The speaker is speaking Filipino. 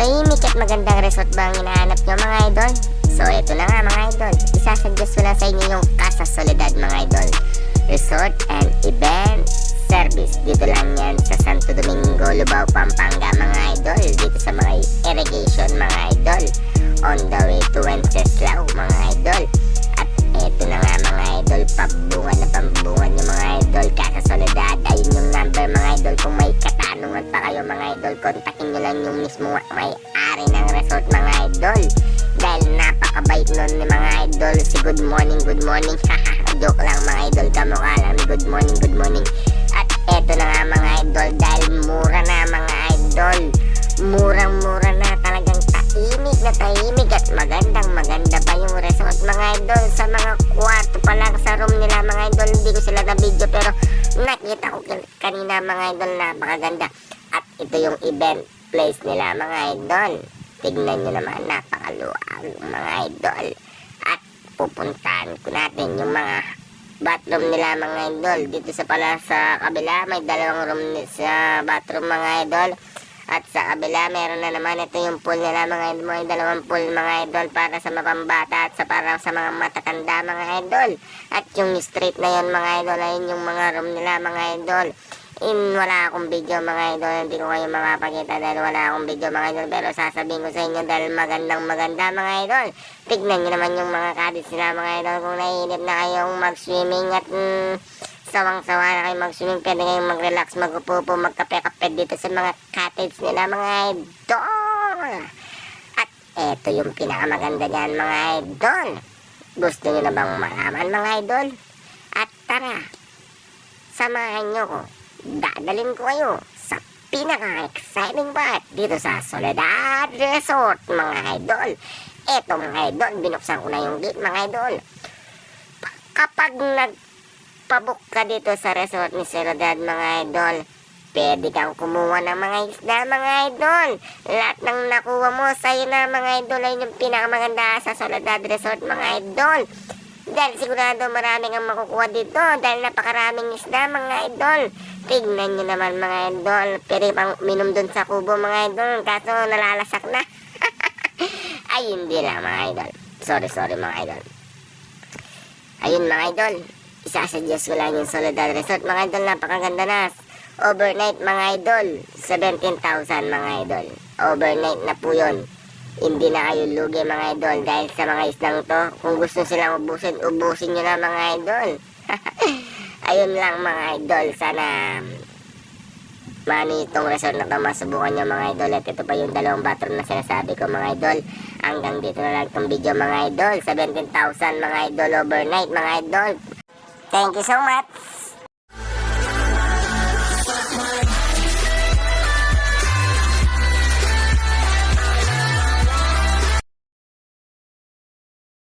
tahimik at magandang resort ba ang hinahanap nyo mga idol? So ito na nga mga idol, isasuggest ko lang sa inyo yung Casa Soledad mga idol. Resort and Event Service. Dito lang yan sa Santo Domingo, Lubao, Pampanga mga idol. Dito sa mga irrigation mga idol. On the way to Wenceslao mga idol. At eto na nga mga idol, pambungan na pambungan yung mga idol. Casa Soledad, ayun yung number mga idol. Kung may katanungan pa kayo mga idol, kontakin nyo lang yung mismo may-ari ng resort mga idol. Dahil napakabait nun ni mga idol. Si good morning haha, joke lang mga idol, kamukha lang ni good morning. At eto na nga mga idol, dahil mura na mga idol, murang-mura na, talagang tahimik at maganda pa yung resort mga idol. Sa mga kwarto pa lang sa room nila mga idol, hindi ko sila na video pero nakita ko kanina mga idol, napakaganda. At ito yung event place nila mga idol. Tignan nyo naman, napakaluwag mga idol. At pupuntahan ko natin yung mga bathroom nila mga idol. Dito sa pala sa kabila, may dalawang room sa bathroom mga idol. At sa kabila, meron na naman, ito yung pool nila mga idol. May dalawang pool mga idol para sa mapambata at para sa mga matatanda mga idol. At yung street na yun mga idol, ayun yung mga room nila mga idol. Wala akong video mga idol, hindi ko kayo makapakita dahil wala akong video mga idol, pero sasabihin ko sa inyo dahil maganda mga idol. Tignan nyo naman yung mga cottage nila mga idol. Kung naiinip na kayong mag-swimming at sawang-sawa na kayo mag-swimming, pwede kayong mag-relax, mag-upo-upo, magkape-kape dito sa mga cottage nila mga idol. At eto yung pinakamaganda dyan mga idol. Gusto nyo na bang malaman mga idol? At tara, samahan nyo ko. Dadalhin ko kayo sa pinaka-exciting part dito sa Soledad Resort mga idol. Eto mga idol, binuksan ko na yung gate mga idol. Kapag nagpabook ka dito sa resort ni Soledad mga idol, pwede kang kumuha ng mga isda mga idol. Lahat ng nakuha mo sa'yo na mga idol ay yung pinakamaganda sa Soledad Resort mga idol. Dahil sigurado marami kang makukuha dito dahil napakaraming isda mga idol. Tignan nyo naman mga idol, pwede pang minum dun sa kubo mga idol, kaso nalalasak na. Ay hindi lang mga idol, sorry mga idol. Ayun mga idol, isasuggest ko lang yung Soledad Resort mga idol, napakaganda na. Overnight mga idol, 17,000 mga idol. Overnight na po yun. Hindi na kayo lugi mga idol dahil sa mga islang to. Kung gusto silang ubusin nyo na mga idol. Ayun lang mga idol, sana mani itong resort na ito masubukan nyo mga idol. At ito pa yung dalawang bathroom na sinasabi ko mga idol. Hanggang dito na lang itong video mga idol. 17,000 mga idol overnight mga idol. Thank you so much.